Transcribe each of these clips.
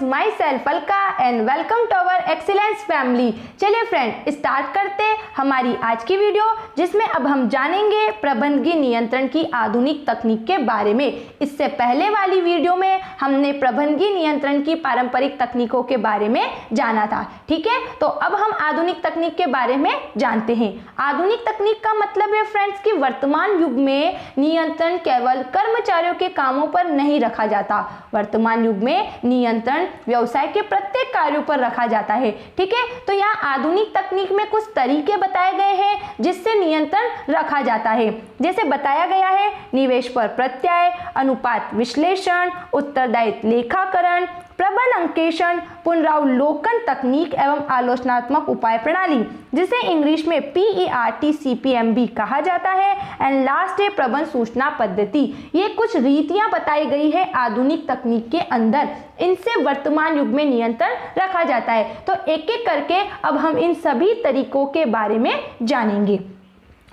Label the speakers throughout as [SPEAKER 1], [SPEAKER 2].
[SPEAKER 1] My self Alka and welcome to our excellence family. चलिए friend, start करते हमारी आज की वीडियो, जिसमें अब हम जानेंगे प्रबंधकीय नियंत्रण की आधुनिक तकनीक के बारे में। इससे पहले वाली वीडियो में हमने प्रबंधकीय नियंत्रण की पारंपरिक तकनीकों के बारे में जाना था। ठीक है, तो अब हम आधुनिक तकनीक के बारे में जानते हैं। आधुनिक तकनीक का मतलब है फ्रेंड्स कि वर्तमान युग में नियंत्रण केवल कर्मचारियों के कामों पर नहीं रखा जाता। वर्तमान युग में नियंत्रण व्यवसाय के प्रत्येक कार्यों पर रखा जाता है। ठीक है, तो यहाँ आधुनिक तकनीक में कुछ तरीके बताए गए हैं जिससे नियंत्रण रखा जाता है। जैसे बताया गया है निवेश पर प्रत्यय, अनुपात विश्लेषण, उत्तरदायित्व लेखाकरण, प्रबंध अंकेक्षण, पुनरावलोकन तकनीक एवं आलोचनात्मक उपाय प्रणाली, जिसे इंग्लिश में PERT भी कहा जाता है। एंड लास्ट है प्रबंध सूचना पद्धति। ये कुछ रीतियां बताई गई है आधुनिक तकनीक के अंदर, इनसे वर्तमान युग में नियंत्रण रखा जाता है। तो एक एक करके अब हम इन सभी तरीकों के बारे में जानेंगे।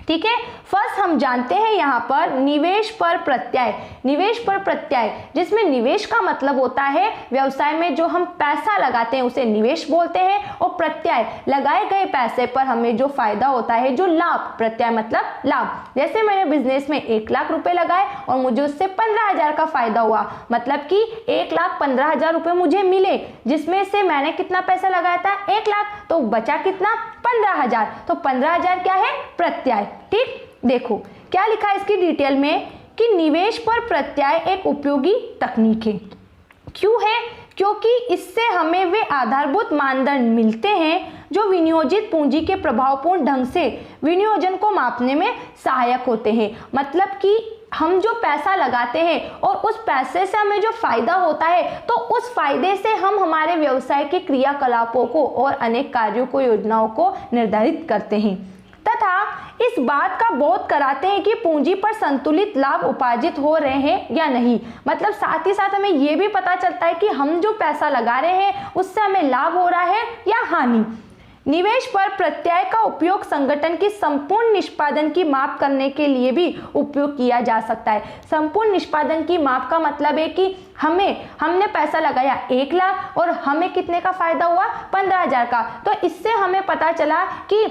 [SPEAKER 1] ठीक है, फर्स्ट हम जानते हैं यहाँ पर निवेश पर प्रत्यय। निवेश पर प्रत्यय, जिसमें निवेश का मतलब होता है व्यवसाय में जो हम पैसा लगाते हैं उसे निवेश बोलते हैं, और प्रत्यय लगाए गए पैसे पर हमें जो फायदा होता है, जो लाभ, प्रत्यय मतलब लाभ। जैसे मैंने बिजनेस में 1 लाख रुपए लगाए और मुझे उससे 15,000 का फायदा हुआ, मतलब कि 1,15,000 रुपए मुझे मिले, जिसमें से मैंने कितना पैसा लगाया था 1 लाख, तो बचा कितना 15,000। तो 15,000 क्या है प्रत्यय। ठीक, देखो क्या लिखा है इसकी डिटेल में कि निवेश पर प्रत्यय एक उपयोगी तकनीक है। क्यों है? क्योंकि इससे हमें वे आधारभूत मानदंड मिलते हैं जो विनियोजित पूंजी के प्रभावपूर्ण ढंग से विनियोजन को मापने में सहायक होते हैं। मतलब कि हम जो पैसा लगाते हैं और उस पैसे से हमें जो फायदा होता है, तो उस फायदे से हम हमारे व्यवसाय के क्रियाकलापों को और अनेक कार्यों को, योजनाओं को निर्धारित करते हैं तथा इस बात का बोध कराते हैं कि पूंजी पर संतुलित लाभ उपार्जित हो रहे हैं या नहीं। मतलब साथ ही साथ हमें यह भी पता चलता है कि हम जो पैसा लगा रहे हैं उससे हमें लाभ हो रहा है या हानि। निवेश पर प्रत्यय का उपयोग संगठन की संपूर्ण निष्पादन की माप करने के लिए भी उपयोग किया जा सकता है। संपूर्ण निष्पादन की माप का मतलब है कि हमने पैसा लगाया 1 लाख और हमें कितने का फायदा हुआ 15,000 का। तो इससे हमें पता चला कि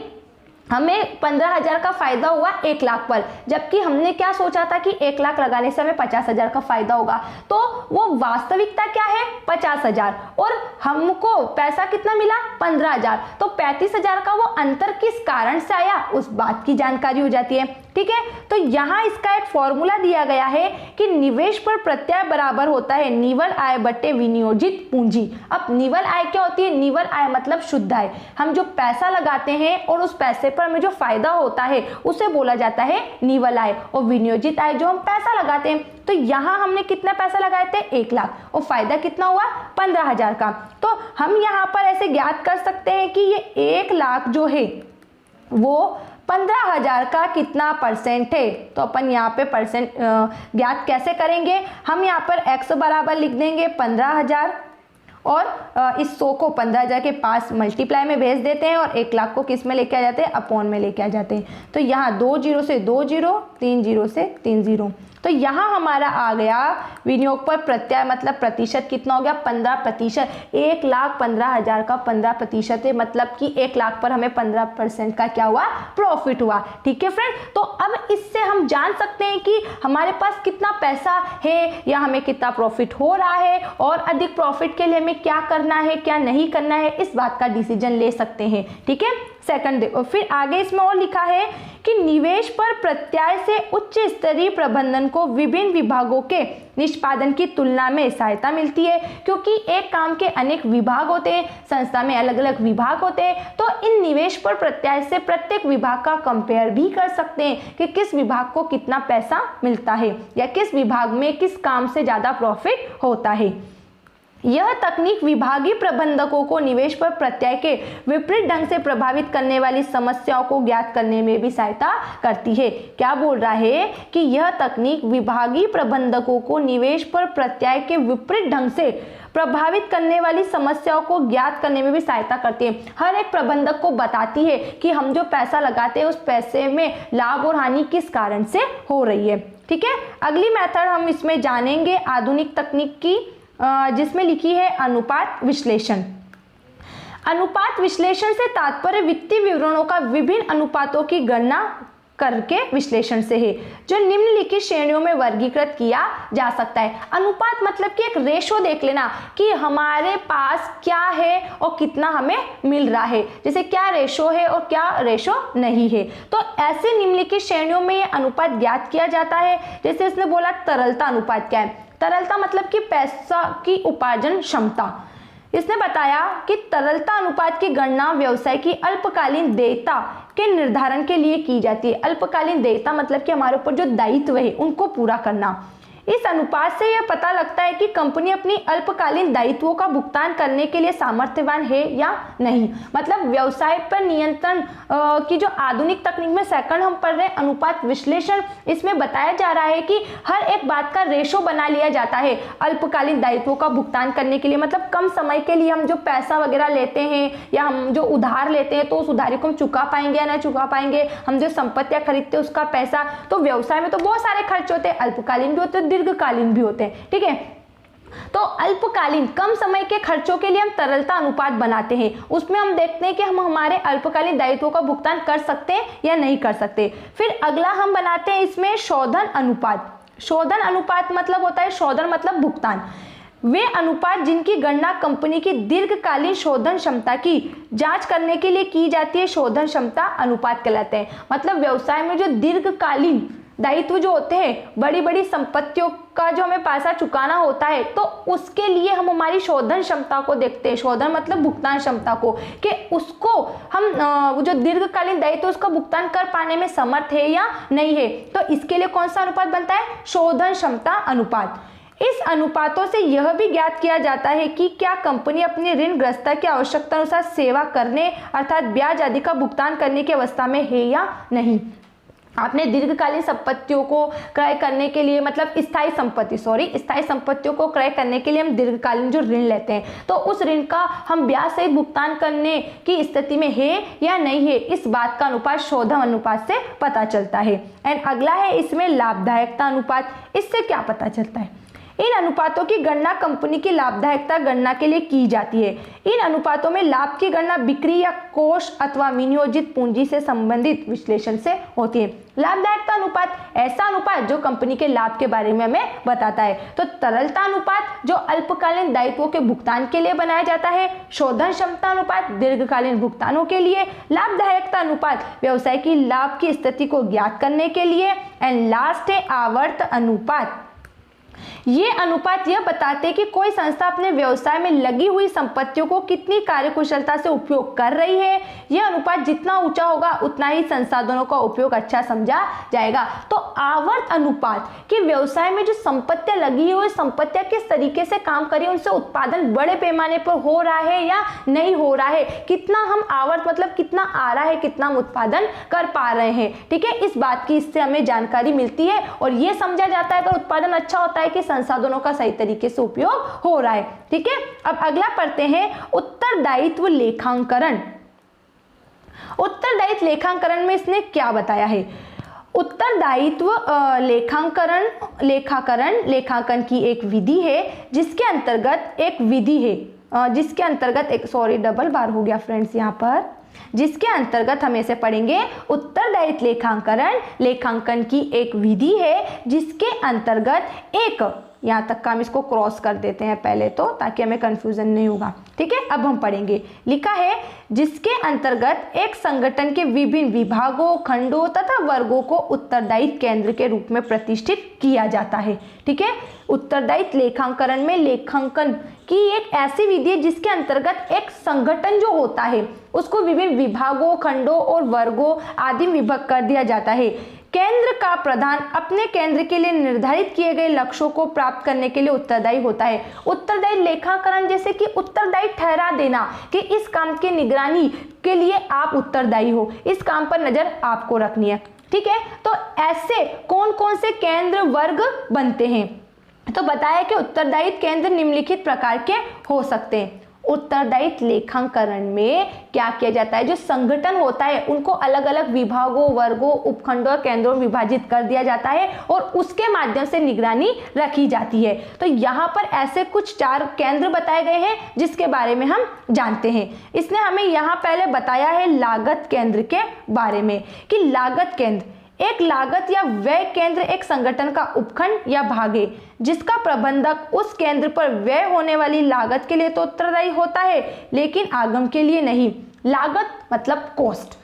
[SPEAKER 1] हमें 15,000 का फायदा हुआ 1 लाख पर, जबकि हमने क्या सोचा था कि 1 लाख लगाने से हमें 50,000 का फायदा होगा। तो वो वास्तविकता क्या है 50,000, और हमको पैसा कितना मिला 15,000। तो 35,000 का वो अंतर किस कारण से आया, उस बात की जानकारी हो जाती है। ठीक है, तो यहाँ इसका एक फॉर्मूला दिया गया है कि निवेश पर प्रत्यय बराबर होता है निवल आय बटे विनियोजित पूंजी। अब निवल आय क्या होती है? निवल आय मतलब शुद्ध आय। हम जो पैसा लगाते हैं और उस पैसे पर हमें जो फायदा होता है उसे बोला जाता है निवल आय, और विनियोजित आय जो हम पैसा लगाते हैं। तो यहाँ हमने कितना पैसा लगाए थे 1 लाख और फायदा कितना हुआ 15,000 का। तो हम यहाँ पर ऐसे ज्ञात कर सकते हैं कि ये 1 लाख जो है वो 15,000 का कितना परसेंट है। तो अपन यहाँ पे परसेंट ज्ञात कैसे करेंगे? हम यहाँ पर x बराबर लिख देंगे 15,000 और इस 100 को 15,000 के पास मल्टीप्लाई में भेज देते हैं और 1 लाख को किस में लेके आ जाते हैं? अपॉन में लेके आ जाते हैं। तो यहाँ 2 0 से 2 0, 3 0 से 3 0। तो यहाँ हमारा आ गया विनियोग पर प्रत्यय मतलब प्रतिशत कितना हो गया 15%। 1,15,000 का 15% है, मतलब कि 1 लाख पर हमें 15% का क्या हुआ प्रॉफिट हुआ। ठीक है फ्रेंड, तो अब इससे हम जान सकते हैं कि हमारे पास कितना पैसा है या हमें कितना प्रॉफिट हो रहा है, और अधिक प्रॉफिट के लिए हमें क्या करना है क्या नहीं करना है, इस बात का डिसीजन ले सकते हैं। ठीक है, सेकंड देखो, फिर आगे इसमें और लिखा है कि निवेश पर प्रत्यय से उच्च स्तरीय प्रबंधन को विभिन्न विभागों के निष्पादन की तुलना में सहायता मिलती है। क्योंकि एक काम के अनेक विभाग होते हैं, संस्था में अलग अलग विभाग होते हैं, तो इन निवेश पर प्रत्यय से प्रत्येक विभाग का कंपेयर भी कर सकते हैं कि किस विभाग को कितना पैसा मिलता है या किस विभाग में किस काम से ज्यादा प्रॉफिट होता है। यह तकनीक विभागीय प्रबंधकों को निवेश पर प्रत्यय के विपरीत ढंग से प्रभावित करने वाली समस्याओं को ज्ञात करने में भी सहायता करती है। क्या बोल रहा है कि यह तकनीक विभागीय प्रबंधकों को निवेश पर प्रत्यय के विपरीत ढंग से प्रभावित करने वाली समस्याओं को ज्ञात करने में भी सहायता करती है। हर एक प्रबंधक को बताती है कि हम जो पैसा लगाते हैं उस पैसे में लाभ और हानि किस कारण से हो रही है। ठीक है, अगली मेथड हम इसमें जानेंगे आधुनिक तकनीक की जिसमें लिखी है अनुपात विश्लेषण। अनुपात विश्लेषण से तात्पर्य वित्तीय विवरणों का विभिन्न अनुपातों की गणना करके विश्लेषण से है, जो निम्नलिखित श्रेणियों में वर्गीकृत किया जा सकता है। अनुपात मतलब कि एक रेशो देख लेना कि हमारे पास क्या है और कितना हमें मिल रहा है, जैसे क्या रेशो है और क्या रेशो नहीं है। तो ऐसे निम्नलिखित श्रेणियों में यह अनुपात ज्ञात किया जाता है। जैसे इसने बोला तरलता अनुपात क्या है, तरलता मतलब कि पैसा की उपार्जन क्षमता। इसने बताया कि तरलता अनुपात की गणना व्यवसाय की अल्पकालीन देयता के निर्धारण के लिए की जाती है। अल्पकालीन देयता मतलब कि हमारे ऊपर जो दायित्व है उनको पूरा करना। इस अनुपात से यह पता लगता है कि कंपनी अपनी अल्पकालीन दायित्वों का भुगतान करने के लिए सामर्थ्यवान है या नहीं। मतलब व्यवसाय पर नियंत्रण की जो आधुनिक तकनीक में सेकंड हम पढ़ रहे हैं अनुपात विश्लेषण, इसमें बताया जा रहा है कि हर एक बात का रेशो बना लिया जाता है अल्पकालीन दायित्वों का भुगतान करने के लिए। मतलब कम समय के लिए हम जो पैसा वगैरह लेते हैं या हम जो उधार लेते हैं तो उस उधारी को हम चुका पाएंगे या ना चुका पाएंगे, हम जो संपत्तियां खरीदते हैं उसका पैसा। तो व्यवसाय में तो बहुत सारे खर्च होते हैं, अल्पकालीन भी होते हैं, दीर्घकालीन भी होते हैं। ठीक है, तो अल्पकालीन कम समय के खर्चों के लिए हम तरलता अनुपात बनाते हैं। उसमें हम देखते हैं कि हम हमारे अल्पकालीन दायित्वों का भुगतान कर सकते हैं या नहीं कर सकते। फिर अगला हम बनाते हैं इसमें शोधन अनुपात। शोधन अनुपात मतलब होता है, शोधन मतलब भुगतान, वे अनुपात जिनकी गणना कंपनी की दीर्घकालीन शोधन क्षमता की जांच करने के लिए की जाती है, शोधन क्षमता अनुपात कहलाते हैं। मतलब व्यवसाय में जो दीर्घकालीन दायित्व जो होते हैं, बड़ी बड़ी संपत्तियों का जो हमें पैसा चुकाना होता है, तो उसके लिए हम हमारी शोधन क्षमता को देखते हैं। शोधन मतलब भुगतान क्षमता को, कि उसको हम जो दीर्घकालीन दायित्व उसका भुगतान कर पाने में समर्थ है या नहीं है। तो इसके लिए कौन सा अनुपात बनता है, शोधन क्षमता अनुपात। इस अनुपातों से यह भी ज्ञात किया जाता है कि क्या कंपनी अपनी ऋणग्रस्तता की आवश्यकता अनुसार सेवा करने अर्थात ब्याज आदि का भुगतान करने की अवस्था में है या नहीं। आपने दीर्घकालीन संपत्तियों को क्रय करने के लिए, मतलब स्थायी संपत्तियों को क्रय करने के लिए हम दीर्घकालीन जो ऋण लेते हैं, तो उस ऋण का हम ब्याज सहित भुगतान करने की स्थिति में है या नहीं है, इस बात का अनुपात शोधन अनुपात से पता चलता है। एंड अगला है इसमें लाभदायकता अनुपात। इससे क्या पता चलता है, इन अनुपातों की गणना कंपनी की लाभदायकता गणना के लिए की जाती है। इन अनुपातों में लाभ की गणना बिक्री या कोष अथवा विनियोजित पूंजी से संबंधित विश्लेषण से होती है। लाभदायकता अनुपात ऐसा अनुपात जो कंपनी के लाभ के बारे में हमें बताता है। तो तरलता अनुपात जो अल्पकालीन दायित्वों के भुगतान के लिए बनाया जाता है, शोधन क्षमता अनुपात दीर्घकालीन भुगतानों के लिए, लाभदायकता अनुपात व्यवसाय की लाभ की स्थिति को ज्ञात करने के लिए, एंड लास्ट है आवर्त अनुपात। ये अनुपात यह बताते हैं कि कोई संस्था अपने व्यवसाय में लगी हुई संपत्तियों को कितनी कार्यकुशलता से उपयोग कर रही है। यह अनुपात जितना ऊंचा होगा उतना ही संसाधनों का उपयोग अच्छा समझा जाएगा। तो आवर्त अनुपात कि व्यवसाय में जो संपत्तियां लगी हुई संपत्तियां किस तरीके से काम कर रही है, उनसे उत्पादन बड़े पैमाने पर हो रहा है या नहीं हो रहा है, कितना हम आवर्त मतलब कितना आ रहा है, कितना हम उत्पादन कर पा रहे हैं। ठीक है, इस बात की इससे हमें जानकारी मिलती है और यह समझा जाता है अगर उत्पादन अच्छा होता है कि संसाधनों का सही तरीके से उपयोग हो रहा है। ठीक है, अब अगला पढ़ते हैं उत्तरदायित्व लेखांकन। उत्तरदायित्व लेखांकन में इसने क्या बताया है। उत्तरदायित्व लेखांकन की एक विधि है जिसके अंतर्गत जिसके अंतर्गत हम ऐसे पढ़ेंगे, उत्तरदायित्व लेखांकन की एक विधि है जिसके अंतर्गत एक, यहाँ तक का हम इसको क्रॉस कर देते हैं पहले तो ताकि हमें कंफ्यूजन नहीं होगा। ठीक है, अब हम पढ़ेंगे। लिखा है जिसके अंतर्गत एक संगठन के विभिन्न विभागों, खंडों तथा वर्गों को उत्तरदायित्व केंद्र के रूप में प्रतिष्ठित किया जाता है। ठीक है, उत्तरदायित्व लेखांकन में लेखांकन की एक ऐसी विधि है जिसके अंतर्गत एक संगठन जो होता है उसको विभिन्न विभागों, खंडों और वर्गों आदि विभक्त कर दिया जाता है। केंद्र का प्रधान अपने केंद्र के लिए निर्धारित किए गए लक्ष्यों को प्राप्त करने के लिए उत्तरदायी होता है। उत्तरदायी लेखांकन जैसे कि उत्तरदायी ठहरा देना कि इस काम की निगरानी के लिए आप उत्तरदायी हो, इस काम पर नजर आपको रखनी है। ठीक है, तो ऐसे कौन कौन से केंद्र वर्ग बनते हैं, तो बताया कि उत्तरदायित्व केंद्र निम्नलिखित प्रकार के हो सकते हैं। उत्तरदायित्व लेखांकन में क्या किया जाता है, जो संगठन होता है उनको अलग अलग विभागों, वर्गों, उपखंडों और केंद्रों में विभाजित कर दिया जाता है और उसके माध्यम से निगरानी रखी जाती है। तो यहाँ पर ऐसे कुछ 4 केंद्र बताए गए हैं जिसके बारे में हम जानते हैं। इसने हमें यहाँ पहले बताया है लागत केंद्र के बारे में कि लागत केंद्र एक लागत या व्यय केंद्र एक संगठन का उपखंड या भाग है जिसका प्रबंधक उस केंद्र पर व्यय होने वाली लागत के लिए तो उत्तरदायी होता है लेकिन आगम के लिए नहीं। लागत मतलब कॉस्ट,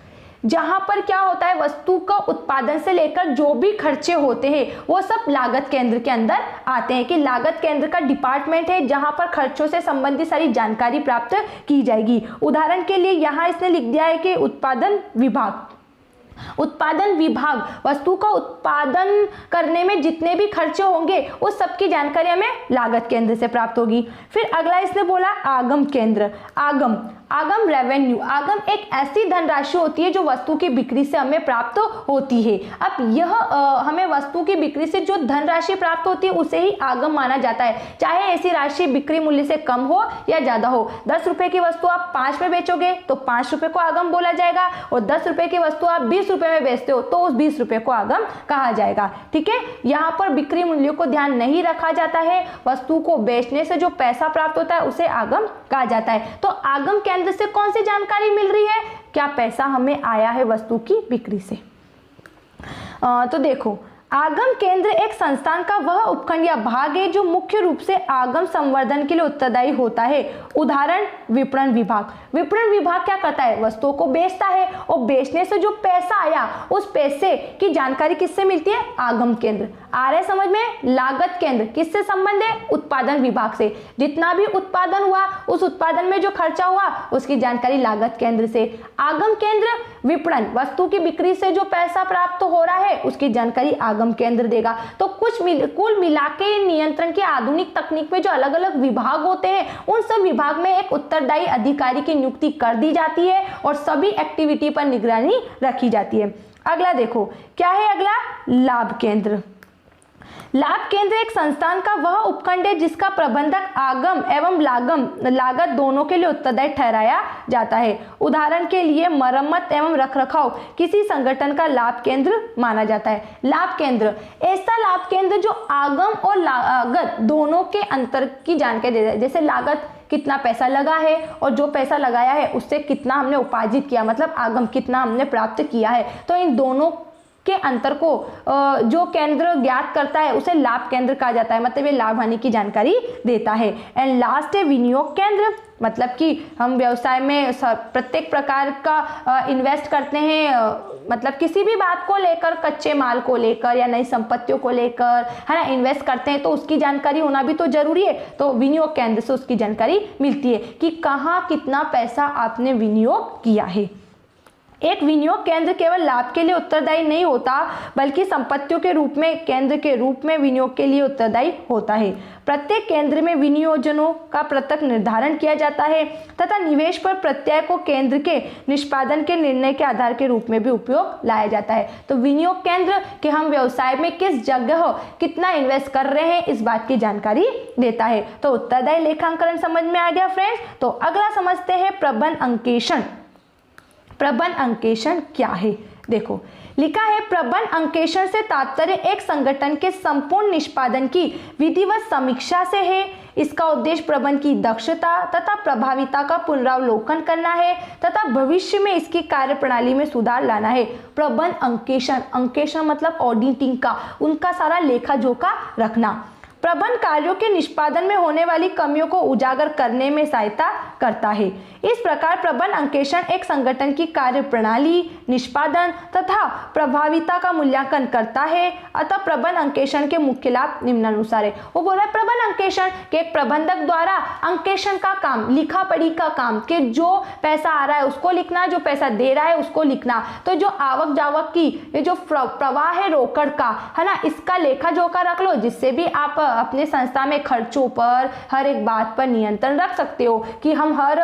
[SPEAKER 1] जहां पर क्या होता है, वस्तु का उत्पादन से लेकर जो भी खर्चे होते हैं वो सब लागत केंद्र के अंदर आते हैं। कि लागत केंद्र का डिपार्टमेंट है जहां पर खर्चों से संबंधित सारी जानकारी प्राप्त की जाएगी। उदाहरण के लिए यहाँ इसने लिख दिया है कि उत्पादन विभाग वस्तु का उत्पादन करने में जितने भी खर्चे होंगे उस सब की जानकारी हमें लागत केंद्र से प्राप्त होगी। फिर अगला इसने बोला आगम केंद्र। आगम रेवेन्यू, आगम एक ऐसी धनराशि होती है जो वस्तु की बिक्री से हमें प्राप्त होती है। अब यह हमें वस्तु की बिक्री से जो धनराशि प्राप्त होती है उसे ही आगम माना जाता है, चाहे ऐसी राशि बिक्री मूल्य से कम हो या ज्यादा हो। 10 रुपए की वस्तु आप 5 में बेचोगे तो 5 रुपए को आगम बोला जाएगा और 10 रुपए की वस्तु आप 20 रुपए में बेचते हो तो उस 20 रुपए को आगम कहा जाएगा। ठीक है, यहाँ पर बिक्री मूल्य को ध्यान नहीं रखा जाता है, वस्तु को बेचने से जो पैसा प्राप्त होता है उसे आगम कहा जाता है। तो आगम केंद्र से कौन सी जानकारी मिल रही है, क्या पैसा हमें आया है वस्तु की बिक्री से। तो देखो, आगम केंद्र एक संस्थान का वह उपखंड या भाग है जो मुख्य रूप से आगम संवर्धन के लिए उत्तरदायी होता है। उदाहरण विपणन विभाग। विपणन विभाग क्या करता है, वस्तुओं को बेचता है और बेचने से जो पैसा आया उस पैसे की जानकारी किससे मिलती है, आगम केंद्र। आ रहा है समझ में। लागत केंद्र किससे संबंध है, उत्पादन विभाग से। जितना भी उत्पादन हुआ उस उत्पादन में जो खर्चा हुआ उसकी जानकारी लागत केंद्र से। आगम केंद्र विपणन, वस्तु की बिक्री से जो पैसा प्राप्त हो रहा है उसकी जानकारी आगम केंद्र देगा। तो कुल मिला के नियंत्रण की आधुनिक तकनीक में जो अलग अलग विभाग होते हैं उन सब विभाग में एक उत्तरदायी अधिकारी की नियुक्ति कर दी जाती है और सभी एक्टिविटी पर निगरानी रखी जाती है। अगला देखो क्या है, अगला लाभ केंद्र। लाभ केंद्र एक संस्थान का वह उपखंड है जिसका प्रबंधक आगम एवं लागत दोनों के लिए उत्तरदायी ठहराया जाता है। उदाहरण के लिए मरम्मत एवं रखरखाव किसी संगठन का लाभ केंद्र माना जाता है। लाभ केंद्र ऐसा लाभ केंद्र जो आगम और लागत दोनों के अंतर की जानकारी देता है। जैसे लागत कितना पैसा लगा है और जो पैसा लगाया है उससे कितना हमने उपार्जित किया, मतलब आगम कितना हमने प्राप्त किया है। तो इन दोनों के अंतर को जो केंद्र ज्ञात करता है उसे लाभ केंद्र कहा जाता है, मतलब ये लाभ हानि की जानकारी देता है। एंड लास्ट है विनियोग केंद्र, मतलब कि हम व्यवसाय में प्रत्येक प्रकार का इन्वेस्ट करते हैं, मतलब किसी भी बात को लेकर, कच्चे माल को लेकर या नई संपत्तियों को लेकर, है ना, इन्वेस्ट करते हैं तो उसकी जानकारी होना भी तो जरूरी है। तो विनियोग केंद्र से उसकी जानकारी मिलती है कि कहाँ कितना पैसा आपने विनियोग किया है। एक विनियोग केंद्र केवल लाभ के लिए उत्तरदायी नहीं होता बल्कि संपत्तियों के रूप में केंद्र के रूप में विनियोग के लिए उत्तरदायी होता है। प्रत्येक केंद्र में विनियोजनों का पृथक निर्धारण किया जाता है तथा निवेश पर प्रत्यय को केंद्र के निष्पादन के निर्णय के आधार के रूप में भी उपयोग लाया जाता है। तो विनियोग केंद्र के हम व्यवसाय में किस जगह कितना इन्वेस्ट कर रहे हैं इस बात की जानकारी देता है। तो उत्तरदायी लेखांकन समझ में आ गया फ्रेंड्स। तो अगला समझते हैं प्रबंध अंकेक्षण। प्रबंध अंकेक्षण क्या है, देखो लिखा है प्रबंध अंकेक्षण से तात्पर्य एक संगठन के संपूर्ण निष्पादन की विधिवत समीक्षा से है। इसका उद्देश्य प्रबंध की दक्षता तथा प्रभाविता का पुनरावलोकन करना है तथा भविष्य में इसकी कार्यप्रणाली में सुधार लाना है। प्रबंध अंकेक्षण, अंकेक्षण मतलब ऑडिटिंग का, उनका सारा लेखा जोखा रखना। प्रबंध कार्यों के निष्पादन में होने वाली कमियों को उजागर करने में सहायता करता है। इस प्रकार प्रबंध अंकेक्षण एक संगठन की कार्यप्रणाली, निष्पादन तथा प्रभाविता का मूल्यांकन करता है। अतः प्रबंध अंकेक्षण के मुख्य लाभ निम्नानुसार है। वो बोल रहा है प्रबंध अंकेक्षण के प्रबंधक द्वारा अंकेक्षण का काम, लिखा पढ़ी का काम, के जो पैसा आ रहा है उसको लिखना, जो पैसा दे रहा है उसको लिखना। तो जो आवक जावक की ये जो प्रवाह है रोकड़ का, है ना, इसका लेखा जोखा रख लो, जिससे भी आप अपने संस्था में खर्चों पर हर एक बात पर नियंत्रण रख सकते हो कि हम हर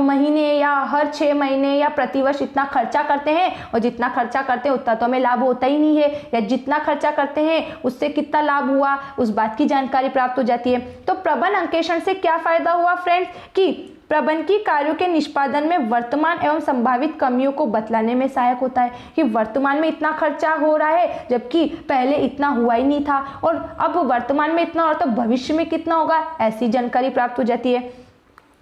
[SPEAKER 1] महीने या हर 6 महीने या प्रतिवर्ष इतना खर्चा करते हैं और जितना खर्चा करते हैं उतना तो हमें लाभ होता ही नहीं है, या जितना खर्चा करते हैं उससे कितना लाभ हुआ उस बात की जानकारी प्राप्त हो जाती है। तो प्रबंध अंकेक्षण से क्या फायदा हुआ फ्रेंड्स कि प्रबंधकीय कार्यों के निष्पादन में वर्तमान एवं संभावित कमियों को बतलाने में सहायक होता है कि वर्तमान में इतना खर्चा हो रहा है जबकि पहले इतना हुआ ही नहीं था, और अब वर्तमान में इतना और तो भविष्य में कितना होगा, ऐसी जानकारी प्राप्त हो जाती है।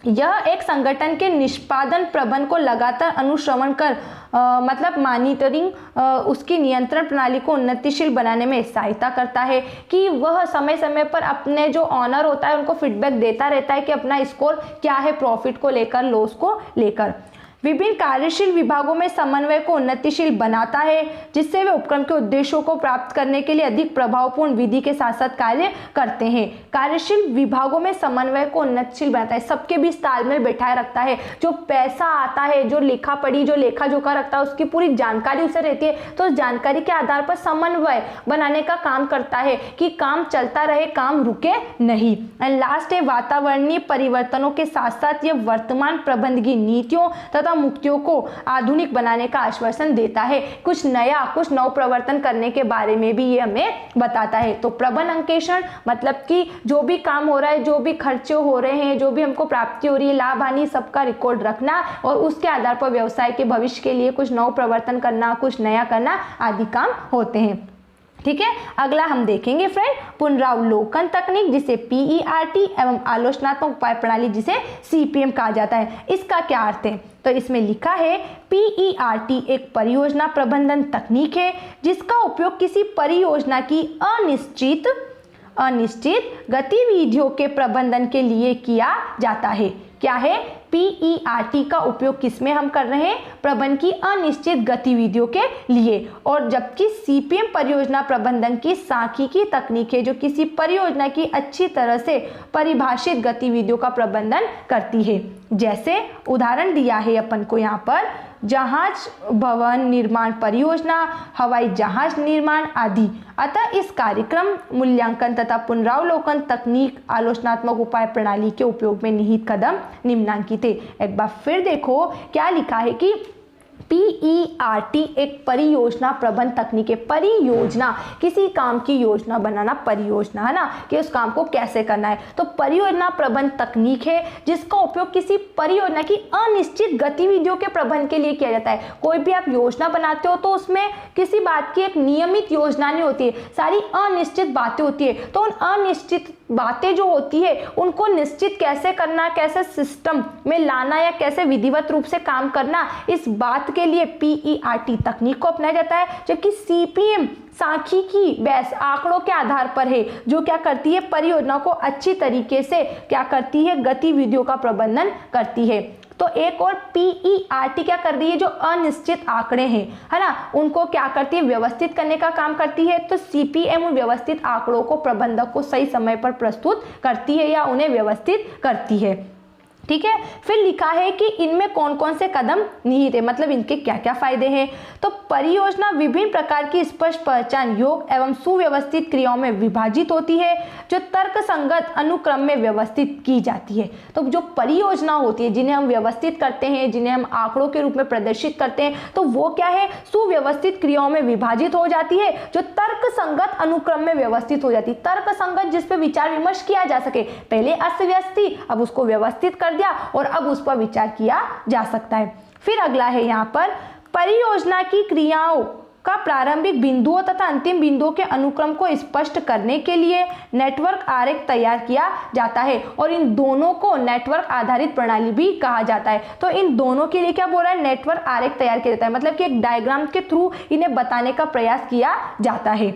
[SPEAKER 1] यह एक संगठन के निष्पादन प्रबंध को लगातार अनुश्रवण कर मतलब मॉनिटरिंग उसकी नियंत्रण प्रणाली को उन्नतिशील बनाने में सहायता करता है कि वह समय समय पर अपने जो ऑनर होता है उनको फीडबैक देता रहता है कि अपना स्कोर क्या है, प्रॉफिट को लेकर, लॉस को लेकर। विभिन्न कार्यशील विभागों में समन्वय को उन्नतिशील बनाता है जिससे वे उपक्रम के उद्देश्यों को प्राप्त करने के लिए अधिक प्रभावपूर्ण विधि के साथ साथ कार्य करते हैं। कार्यशील विभागों में समन्वय को उन्नतिशील बनाता है, सबके बीच तालमेल बैठाए रखता है। जो पैसा आता है, जो लेखा पढ़ी, जो लेखा जोखा रखता है, उसकी पूरी जानकारी उसे रहती है, तो उस जानकारी के आधार पर समन्वय बनाने का काम करता है कि काम चलता रहे, काम रुके नहीं। एंड लास्ट है, वातावरणीय परिवर्तनों के साथ साथ यह वर्तमान प्रबंधकीय नीतियों तथा मुक्तियों को आधुनिक बनाने का आश्वासन देता है। कुछ नया, कुछ नव प्रवर्तन करने के बारे में भी ये हमें बताता है। तो प्रबंध अंकेक्षण मतलब कि जो भी काम हो रहा है, जो भी खर्चे हो रहे हैं, जो भी हमको प्राप्ति हो रही है, लाभ हानि, सबका रिकॉर्ड रखना और उसके आधार पर व्यवसाय के भविष्य के लिए कुछ नव प्रवर्तन करना, कुछ नया करना आदि काम होते हैं। ठीक है, अगला हम देखेंगे फ्रेंड पुनरावलोकन तकनीक जिसे PERT एवं आलोचनात्मक उपाय प्रणाली जिसे CPM कहा जाता है। इसका क्या अर्थ है? तो इसमें लिखा है PERT एक परियोजना प्रबंधन तकनीक है जिसका उपयोग किसी परियोजना की अनिश्चित गतिविधियों के प्रबंधन के लिए किया जाता है। क्या है? PERT का उपयोग किसमें हम कर रहे हैं? प्रबंधन की अनिश्चित गतिविधियों के लिए। और जबकि CPM परियोजना प्रबंधन की सांख्यिकीय तकनीक है जो किसी परियोजना की अच्छी तरह से परिभाषित गतिविधियों का प्रबंधन करती है। जैसे उदाहरण दिया है अपन को यहाँ पर जहाज भवन निर्माण परियोजना, हवाई जहाज निर्माण आदि। अतः इस कार्यक्रम मूल्यांकन तथा पुनरावलोकन तकनीक आलोचनात्मक उपाय प्रणाली के उपयोग में निहित कदम निम्नांकित है। एक बार फिर देखो क्या लिखा है कि PERT एक परियोजना प्रबंध तकनीक है। परियोजना, किसी काम की योजना बनाना, परियोजना है ना, कि उस काम को कैसे करना है। तो परियोजना प्रबंध तकनीक है जिसका उपयोग किसी परियोजना की अनिश्चित गतिविधियों के प्रबंध के लिए किया जाता है। कोई भी आप योजना बनाते हो तो उसमें किसी बात की एक नियमित योजना नहीं होती है, सारी अनिश्चित बातें होती है। तो उन अनिश्चित बातें जो होती है उनको निश्चित कैसे करना, कैसे सिस्टम में लाना या कैसे विधिवत रूप से काम करना, इस बात के लिए PERT तकनीक को अपनाया जाता है। जबकि CPM सांख्यिकी बेस आंकड़ों के आधार पर है जो क्या करती है, परियोजना को अच्छी तरीके से क्या करती है, गतिविधियों का प्रबंधन करती है। तो एक और PERT क्या कर रही है, जो अनिश्चित आंकड़े हैं है ना, उनको क्या करती है, व्यवस्थित करने का काम करती है। तो CPM उन व्यवस्थित आंकड़ों को प्रबंधक को सही समय पर प्रस्तुत करती है या उन्हें व्यवस्थित करती है। ठीक है, फिर लिखा है कि इनमें कौन कौन से कदम निहित है, मतलब इनके क्या क्या फायदे हैं। तो परियोजना विभिन्न प्रकार की स्पष्ट पहचान योग्य एवं सुव्यवस्थित क्रियाओं में विभाजित होती है जो तर्कसंगत अनुक्रम में व्यवस्थित की जाती है। तो जो परियोजना होती है जिन्हें हम व्यवस्थित करते हैं, जिन्हें हम आंकड़ों के रूप में प्रदर्शित करते हैं, तो वो क्या है, सुव्यवस्थित क्रियाओं में विभाजित हो जाती है जो तर्कसंगत अनुक्रम में व्यवस्थित हो जाती है। तर्कसंगत जिस पे विचार विमर्श किया जा सके, पहले अस्त व्यस्त थी, अब उसको व्यवस्थित कर दिया और अब उस पर विचार किया जा सकता है। फिर अगला है यहाँ पर परियोजना की क्रियाओं का प्रारंभिक बिंदुओं तथा अंतिम बिंदुओं के अनुक्रम को स्पष्ट करने के लिए नेटवर्क आरेख तैयार किया जाता है और इन दोनों को नेटवर्क आधारित प्रणाली भी कहा जाता है। तो इन दोनों के लिए क्या बोल रहा है, नेटवर्क आरेख तैयार किया जाता है, मतलब कि एक डायग्राम के थ्रू इन्हें बताने का प्रयास किया जाता है।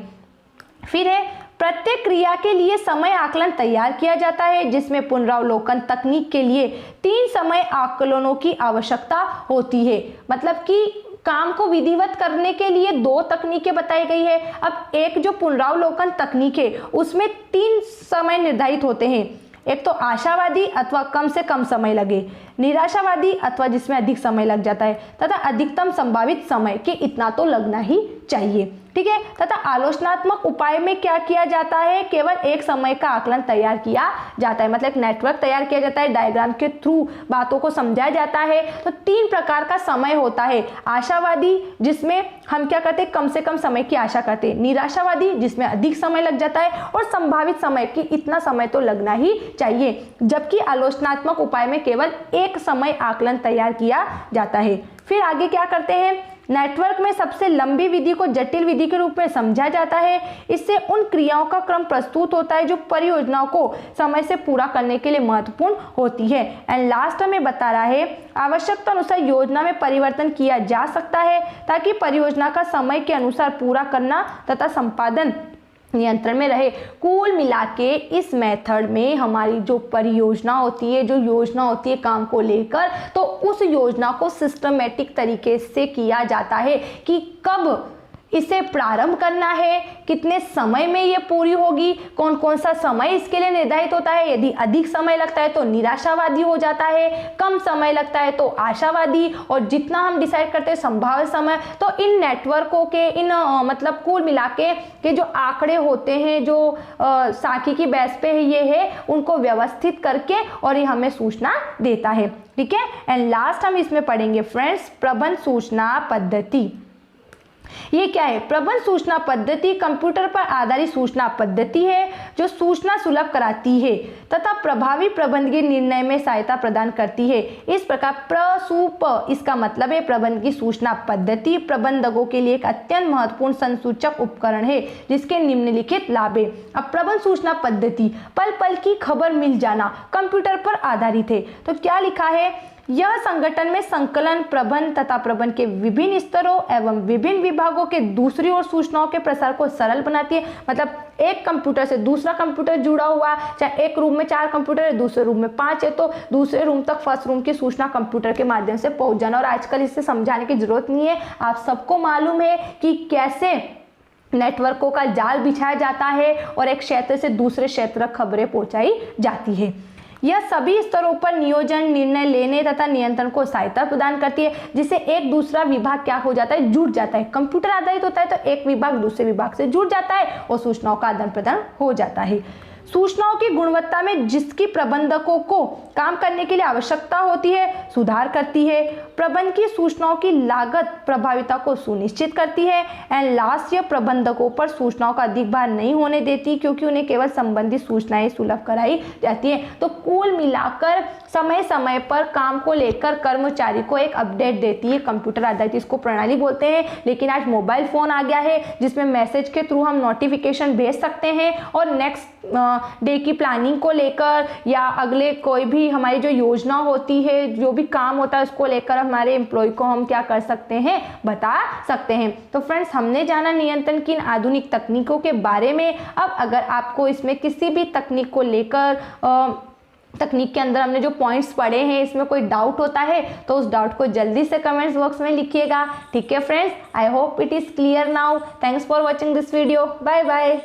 [SPEAKER 1] फिर है प्रत्येक क्रिया के लिए समय आकलन तैयार किया जाता है जिसमें पुनरावलोकन तकनीक के लिए 3 समय आकलनों की आवश्यकता होती है। मतलब कि काम को विधिवत करने के लिए 2 तकनीकें बताई गई है। अब एक जो पुनरावलोकन तकनीक है उसमें 3 समय निर्धारित होते हैं। एक तो आशावादी अथवा कम से कम समय लगे, निराशावादी अथवा जिसमें अधिक समय लग जाता है, तथा अधिकतम संभावित समय कि इतना तो लगना ही चाहिए। ठीक है। तथा आलोचनात्मक उपाय में क्या किया जाता है, केवल एक समय का आकलन तैयार किया जाता है, मतलब एक नेटवर्क तैयार किया जाता है, डायग्राम के थ्रू बातों को समझाया जाता है। तो 3 प्रकार का समय होता है, आशावादी जिसमें हम क्या करते हैं, कम से कम समय की आशा करते हैं, निराशावादी जिसमें अधिक समय लग जाता है, और संभावित समय कि इतना समय तो लगना ही चाहिए। जबकि आलोचनात्मक उपाय में केवल एक समय आकलन तैयार किया जाता है। फिर आगे क्या करते हैं, नेटवर्क में सबसे लंबी विधि को जटिल विधि के रूप में समझा जाता है। इससे उन क्रियाओं का क्रम प्रस्तुत होता है जो परियोजनाओं को समय से पूरा करने के लिए महत्वपूर्ण होती है। एंड लास्ट में बता रहा है, आवश्यकता अनुसार योजना में परिवर्तन किया जा सकता है ताकि परियोजना का समय के अनुसार पूरा करना तथा संपादन नियंत्रण में रहे। कुल मिला के इस मेथड में हमारी जो परियोजना होती है, जो योजना होती है काम को लेकर, तो उस योजना को सिस्टमेटिक तरीके से किया जाता है कि कब इसे प्रारंभ करना है, कितने समय में ये पूरी होगी, कौन कौन सा समय इसके लिए निर्धारित होता है। यदि अधिक समय लगता है तो निराशावादी हो जाता है, कम समय लगता है तो आशावादी, और जितना हम डिसाइड करते हैं संभावित समय। तो इन नेटवर्कों के इन मतलब कुल मिला के जो आंकड़े होते हैं, जो सांख्यिकी बेस पे ये है, उनको व्यवस्थित करके और ये हमें सूचना देता है। ठीक है। एंड लास्ट हम इसमें पढ़ेंगे फ्रेंड्स, प्रबंध सूचना पद्धति। ये क्या है, प्रबंध सूचना पद्धति कंप्यूटर पर आधारित सूचना पद्धति है जो सूचना सुलभ कराती है तथा प्रभावी प्रबंधकीय निर्णय में सहायता प्रदान करती है। इस प्रकार प्रसूप इसका मतलब है प्रबंध की सूचना पद्धति प्रबंधकों के लिए एक अत्यंत महत्वपूर्ण संसूचक उपकरण है जिसके निम्नलिखित लाभ है। अब प्रबंध सूचना पद्धति, पल पल की खबर मिल जाना, कंप्यूटर पर आधारित है। तो क्या लिखा है, यह संगठन में संकलन, प्रबंध तथा प्रबंध के विभिन्न स्तरों एवं विभिन्न विभागों के दूसरी ओर सूचनाओं के प्रसार को सरल बनाती है। मतलब एक कंप्यूटर से दूसरा कंप्यूटर जुड़ा हुआ, चाहे एक रूम में 4 कंप्यूटर है, दूसरे रूम में 5 है, तो दूसरे रूम तक फर्स्ट रूम की सूचना कंप्यूटर के माध्यम से पहुंच जाना। और आजकल इससे समझाने की जरूरत नहीं है, आप सबको मालूम है कि कैसे नेटवर्कों का जाल बिछाया जाता है और एक क्षेत्र से दूसरे क्षेत्र तक खबरें पहुंचाई जाती है। यह सभी स्तरों पर नियोजन, निर्णय लेने तथा नियंत्रण को सहायता प्रदान करती है, जिससे एक दूसरा विभाग क्या हो जाता है, जुड़ जाता है। कंप्यूटर आधारित होता है तो एक विभाग दूसरे विभाग से जुड़ जाता है और सूचनाओं का आदान प्रदान हो जाता है। सूचनाओं की गुणवत्ता में जिसकी प्रबंधकों को काम करने के लिए आवश्यकता होती है सुधार करती है। प्रबंध की सूचनाओं की लागत प्रभाविता को सुनिश्चित करती है। एंड लास्ट, यह प्रबंधकों पर सूचनाओं का अधिक भार नहीं होने देती क्योंकि उन्हें केवल संबंधित सूचनाएं सुलभ कराई जाती है। तो कुल मिलाकर समय समय पर काम को लेकर कर्मचारी को एक अपडेट देती है कंप्यूटर आधारित, इसको प्रणाली बोलते हैं। लेकिन आज मोबाइल फोन आ गया है जिसमें मैसेज के थ्रू हम नोटिफिकेशन भेज सकते हैं और नेक्स्ट डे की प्लानिंग को लेकर या अगले कोई भी हमारी जो योजना होती है, जो भी काम होता है उसको लेकर हमारे एम्प्लॉय को हम क्या कर सकते हैं, बता सकते हैं। तो फ्रेंड्स, हमने जाना नियंत्रण की आधुनिक तकनीकों के बारे में। अब अगर आपको इसमें किसी भी तकनीक को लेकर तकनीक के अंदर हमने जो पॉइंट्स पढ़े हैं इसमें कोई डाउट होता है तो उस डाउट को जल्दी से कमेंट्स बॉक्स में लिखिएगा। ठीक है friends, I hope it is clear now. Thanks for watching this video. Bye bye.